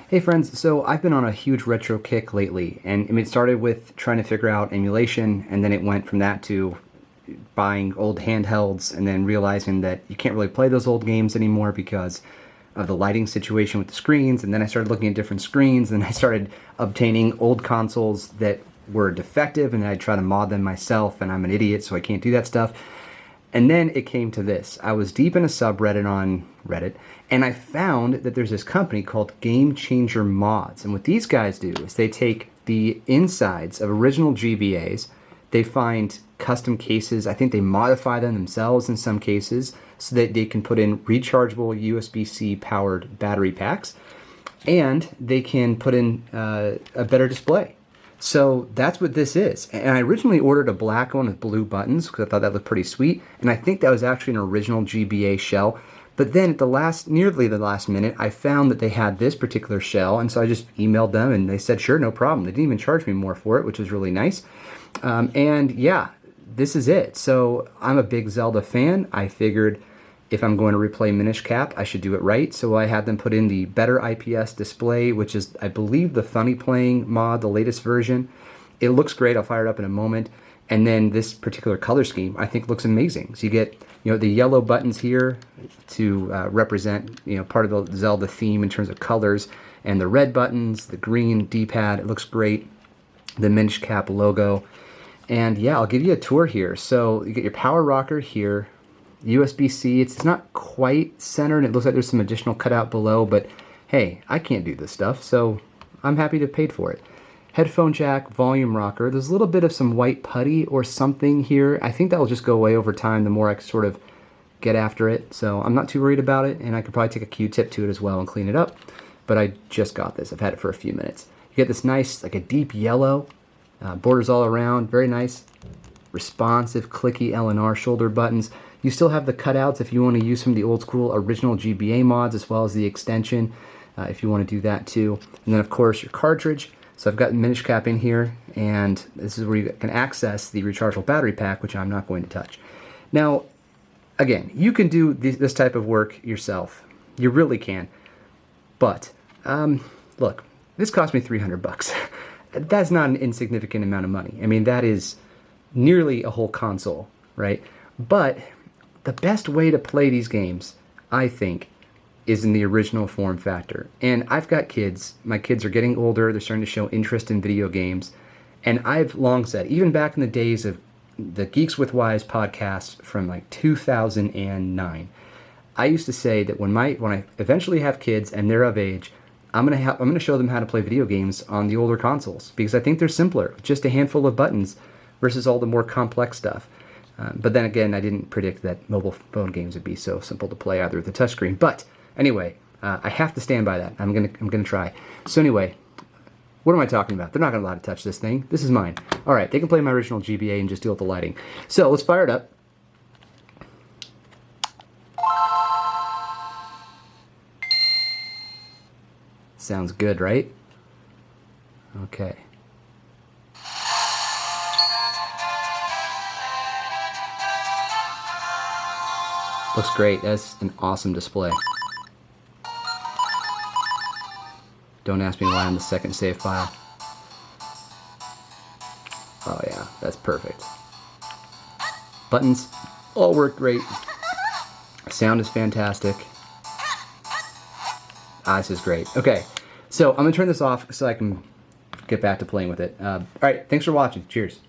Hey friends, so I've been on a huge retro kick lately, and I mean, it started with trying to figure out emulation, and then it went from that to buying old handhelds, and then realizing that you can't really play those old games anymore because of the lighting situation with the screens, and then I started looking at different screens, and I started obtaining old consoles that were defective, and I'd try to mod them myself, and I'm an idiot, so I can't do that stuff. And then it came to this. I was deep in a subreddit on Reddit, and I found that there's this company called Game Changer Mods. And what these guys do is they take the insides of original GBAs, they find custom cases, I think they modify them themselves in some cases, so that they can put in rechargeable USB-C powered battery packs, and they can put in a better display. So that's what this is. And I originally ordered a black one with blue buttons because I thought that looked pretty sweet. And I think that was actually an original GBA shell. But then at nearly the last minute, I found that they had this particular shell. And so I just emailed them and they said, sure, no problem. They didn't even charge me more for it, which was really nice. And yeah, this is it. So I'm a big Zelda fan. I figured if I'm going to replay Minish Cap, I should do it right. So I had them put in the better IPS display, which is, I believe, the Funny Playing mod, the latest version. It looks great. I'll fire it up in a moment. And then this particular color scheme, I think, looks amazing. So you get, the yellow buttons here to represent, part of the Zelda theme in terms of colors, and the red buttons, the green D-pad. It looks great. The Minish Cap logo. And yeah, I'll give you a tour here. So you get your power rocker here. USB-C, it's not quite centered. It looks like there's some additional cutout below, but hey, I can't do this stuff, so I'm happy to have paid for it. Headphone jack, volume rocker. There's a little bit of some white putty or something here. I think that will just go away over time the more I sort of get after it, so I'm not too worried about it, and I could probably take a Q-tip to it as well and clean it up, but I just got this. I've had it for a few minutes. You get this nice, like a deep yellow, borders all around, very nice, responsive, clicky L&R shoulder buttons. You still have the cutouts if you want to use some of the old school original GBA mods, as well as the extension if you want to do that too. And then of course your cartridge. So I've got Minish Cap in here, and this is where you can access the rechargeable battery pack, which I'm not going to touch. Now, again, you can do this type of work yourself. You really can. But look, this cost me $300. That's not an insignificant amount of money. I mean, that is nearly a whole console, right? But the best way to play these games, I think, is in the original form factor. And I've got kids. My kids are getting older. They're starting to show interest in video games. And I've long said, even back in the days of the Geeks with Wise podcast from like 2009, I used to say that when I eventually have kids and they're of age, I'm gonna show them how to play video games on the older consoles, because I think they're simpler, just a handful of buttons versus all the more complex stuff. But then again, I didn't predict that mobile phone games would be so simple to play either with the touchscreen. But anyway, I have to stand by that. I'm gonna try. So anyway, what am I talking about? They're not gonna allow to touch this thing. This is mine. All right, they can play my original GBA and just deal with the lighting. So let's fire it up. Sounds good, right? Okay. Looks great. That's an awesome display. Don't ask me why I'm the second save file. Oh yeah, that's perfect. Buttons all work great. Sound is fantastic. This is great. Okay, so I'm gonna turn this off so I can get back to playing with it. All right, thanks for watching. Cheers.